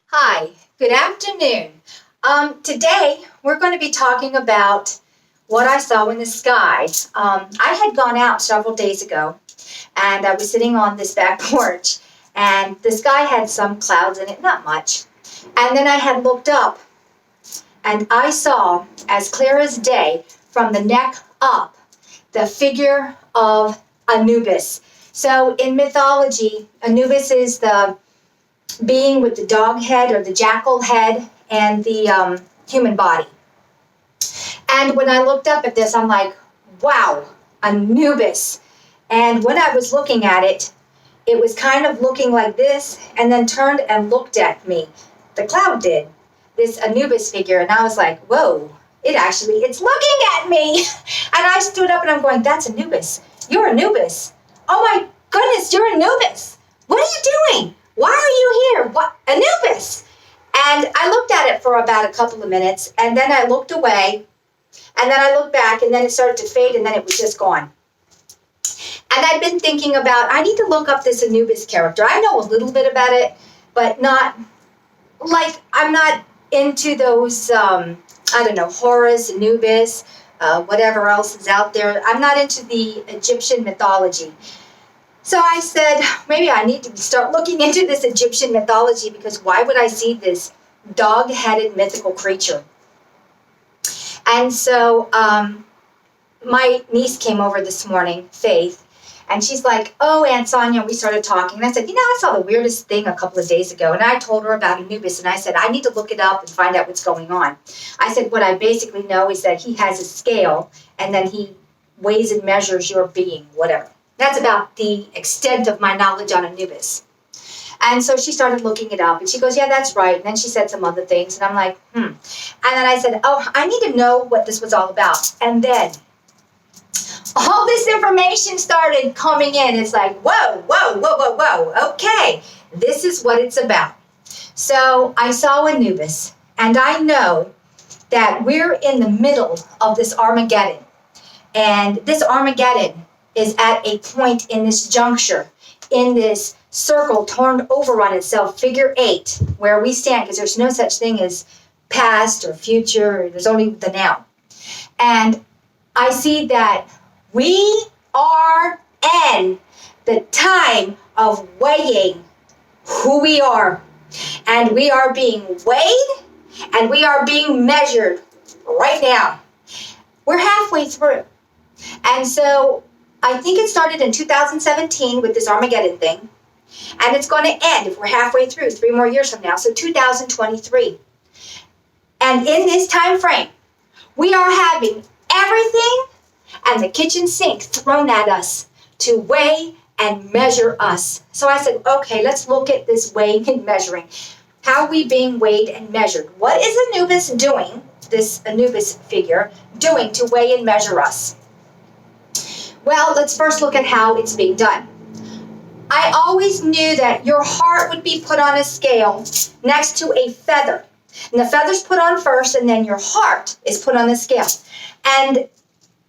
Hi, good afternoon. Today we're going to be talking about what I saw in the sky. I had gone out several days ago and I was sitting on this back porch and the sky had some clouds in it, not much. And then I had looked up and I saw, as clear as day, from the neck up, the figure of Anubis. So in mythology, Anubis is the being with the dog head or the jackal head and the human body. And when I looked up at this, I'm like, wow, Anubis. And when I was looking at it, it was kind of looking like this and then turned and looked at me. The cloud did, this Anubis figure. And I was like, whoa, it's looking at me. And I stood up and I'm going, that's Anubis. You're Anubis. Oh my goodness, you're Anubis. What are you doing? Why are you here? What? Anubis. And I looked at it for about a couple of minutes, and then I looked away, and then I looked back, and then it started to fade, and then it was just gone. And I've been thinking about, I need to look up this Anubis character. I know a little bit about it, but not, like, I'm not into those, Horus, Anubis, whatever else is out there. I'm not into the Egyptian mythology. So I said, maybe I need to start looking into this Egyptian mythology, because why would I see this dog-headed mythical creature? And so my niece came over this morning, Faith, and she's like, oh, Aunt Sonia, we started talking. And I said, I saw the weirdest thing a couple of days ago. And I told her about Anubis, and I said, I need to look it up and find out what's going on. I said, what I basically know is that he has a scale, and then he weighs and measures your being, whatever. That's about the extent of my knowledge on Anubis. And so she started looking it up, and she goes, yeah, that's right. And then she said some other things, and I'm like, And then I said, oh, I need to know what this was all about. And then all this information started coming in. It's like, whoa. Okay, this is what it's about. So I saw Anubis, and I know that we're in the middle of this Armageddon. And this Armageddon is at a point in this juncture, in this circle turned over on itself, figure 8, where we stand, because there's no such thing as past or future, there's only the now. And I see that we are in the time of weighing who we are. And we are being weighed, and we are being measured right now. We're halfway through. And so I think it started in 2017 with this Armageddon thing, and it's going to end, if we're halfway through, 3 more years from now, so 2023. And in this time frame, we are having everything and the kitchen sink thrown at us to weigh and measure us. So I said, okay, let's look at this weighing and measuring. How are we being weighed and measured? What is Anubis doing, this Anubis figure, doing to weigh and measure us? Well, let's first look at how it's being done. I always knew that your heart would be put on a scale next to a feather. And the feather's put on first, and then your heart is put on the scale. And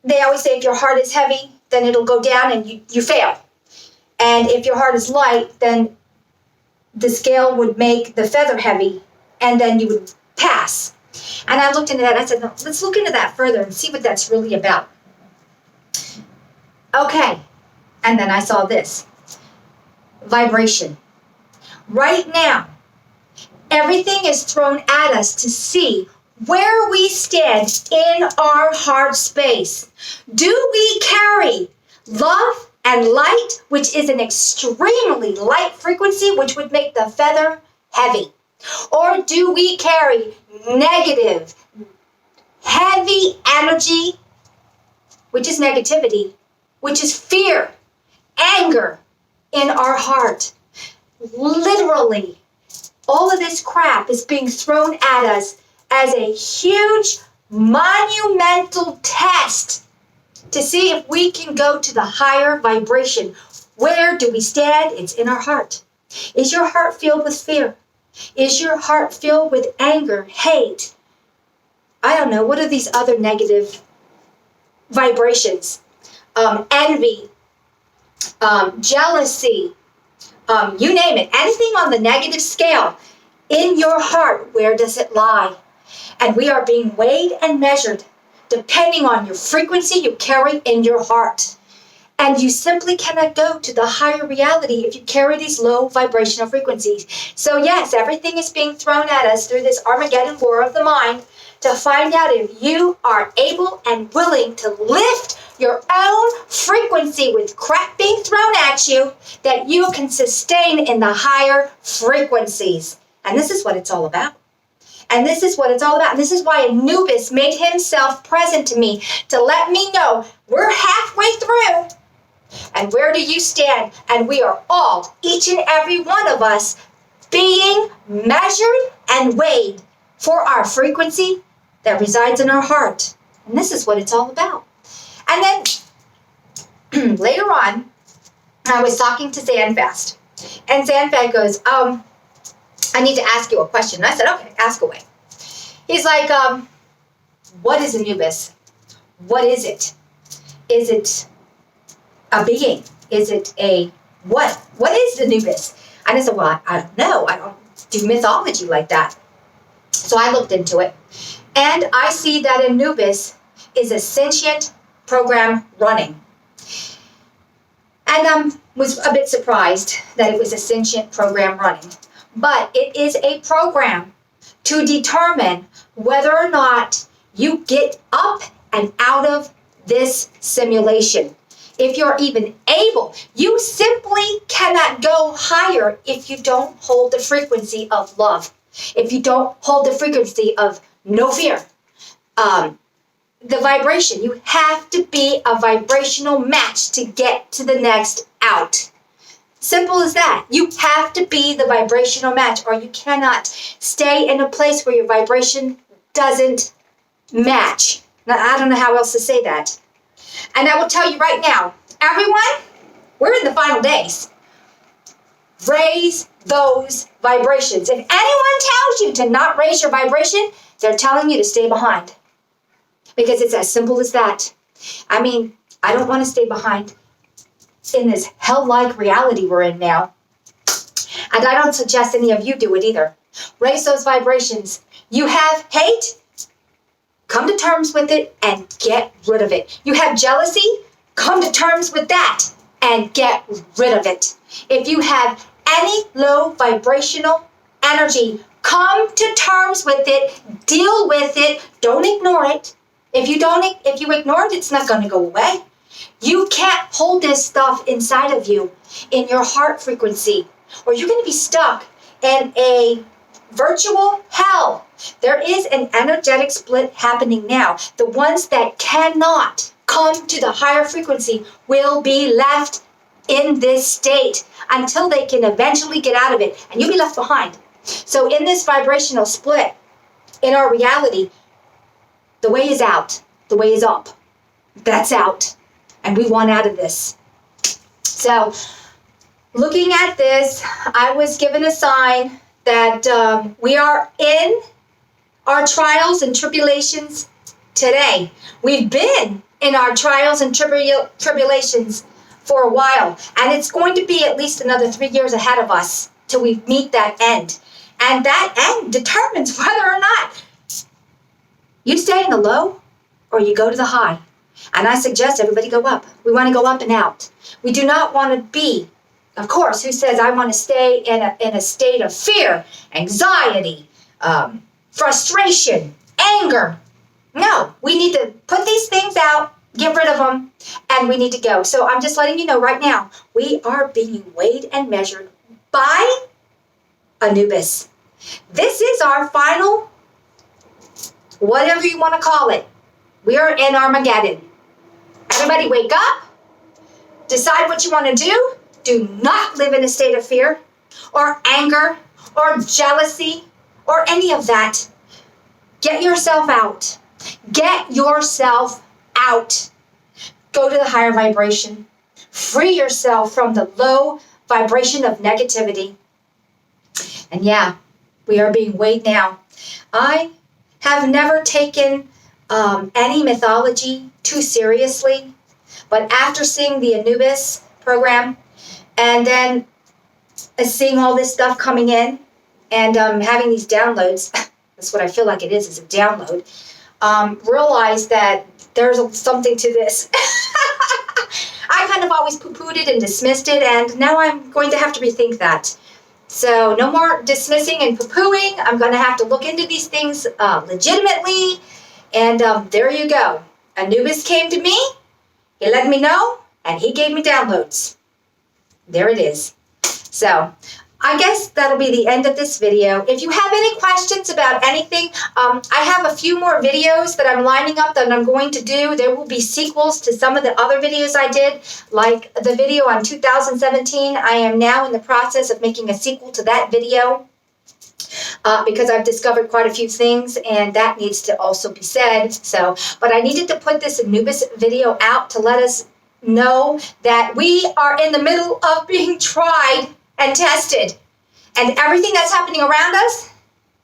they always say if your heart is heavy, then it'll go down and you fail. And if your heart is light, then the scale would make the feather heavy, and then you would pass. And I looked into that. I said, no, let's look into that further and see what that's really about. Okay, and then I saw this. Vibration. Right now, everything is thrown at us to see where we stand in our heart space. Do we carry love and light, which is an extremely light frequency, which would make the feather heavy? Or do we carry negative, heavy energy, which is negativity, which is fear, anger in our heart? Literally, all of this crap is being thrown at us as a huge, monumental test to see if we can go to the higher vibration. Where do we stand? It's in our heart. Is your heart filled with fear? Is your heart filled with anger, hate? I don't know. What are these other negative vibrations? Envy, jealousy, you name it. Anything on the negative scale. In your heart, where does it lie? And we are being weighed and measured depending on your frequency you carry in your heart. And you simply cannot go to the higher reality if you carry these low vibrational frequencies. So yes, everything is being thrown at us through this Armageddon war of the mind to find out if you are able and willing to lift your own frequency with crap being thrown at you that you can sustain in the higher frequencies. And this is what it's all about. And this is what it's all about. And this is why Anubis made himself present to me to let me know we're halfway through. And where do you stand? And we are all, each and every one of us, being measured and weighed for our frequency that resides in our heart. And this is what it's all about. And then later on, I was talking to Zanfast. And Zanfast goes, I need to ask you a question. And I said, okay, ask away. He's like, what is Anubis? What is it? Is it a being? Is it a what? What is Anubis? And I said, well, I don't know. I don't do mythology like that. So I looked into it. And I see that Anubis is a sentient program running. And was a bit surprised that it was a sentient program running. But it is a program to determine whether or not you get up and out of this simulation. If you're even able, you simply cannot go higher if you don't hold the frequency of love. If you don't hold the frequency of no fear. The vibration, you have to be a vibrational match to get to the next out. Simple as that. You have to be the vibrational match, or you cannot stay in a place where your vibration doesn't match. Now, I don't know how else to say that. And I will tell you right now, everyone, we're in the final days. Raise those vibrations. If anyone tells you to not raise your vibration, they're telling you to stay behind. Because it's as simple as that. I mean, I don't want to stay behind in this hell-like reality we're in now. And I don't suggest any of you do it either. Raise those vibrations. You have hate, come to terms with it and get rid of it. You have jealousy, come to terms with that and get rid of it. If you have any low vibrational energy, come to terms with it, deal with it, don't ignore it. If you ignore it, it's not going to go away. You can't hold this stuff inside of you in your heart frequency, or you're going to be stuck in a virtual hell. There is an energetic split happening now. The ones that cannot come to the higher frequency will be left in this state until they can eventually get out of it, and you'll be left behind. So in this vibrational split, in our reality, the way is out. The way is up. That's out. And we want out of this. So, looking at this, I was given a sign that we are in our trials and tribulations today. We've been in our trials and tribulations for a while. And it's going to be at least another 3 years ahead of us till we meet that end. And that end determines whether or not you stay in the low or you go to the high. And I suggest everybody go up. We want to go up and out. We do not want to be, of course, who says I want to stay in a state of fear, anxiety, frustration, anger. No, we need to put these things out, get rid of them, and we need to go. So I'm just letting you know right now, we are being weighed and measured by Anubis. This is our final, whatever you want to call it. We are in Armageddon. Everybody wake up. Decide what you want to do. Do not live in a state of fear or anger or jealousy or any of that. Get yourself out. Get yourself out. Go to the higher vibration. Free yourself from the low vibration of negativity. And yeah, we are being weighed now. I have never taken any mythology too seriously, but after seeing the Anubis program and then seeing all this stuff coming in, and having these downloads, that's what I feel like it is a download, realized that there's something to this. I kind of always poo-pooed it and dismissed it, and now I'm going to have to rethink that. So no more dismissing and poo-pooing. I'm going to have to look into these things legitimately, and there you go. Anubis came to me, he let me know, and he gave me downloads. There it is. So I guess that'll be the end of this video. If you have any questions about anything, I have a few more videos that I'm lining up that I'm going to do. There will be sequels to some of the other videos I did, like the video on 2017. I am now in the process of making a sequel to that video because I've discovered quite a few things, and that needs to also be said. So, but I needed to put this Anubis video out to let us know that we are in the middle of being tried and tested. And everything that's happening around us,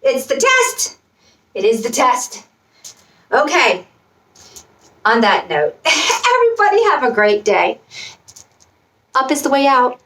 it's the test. It is the test. Okay. On that note, everybody have a great day. Up is the way out.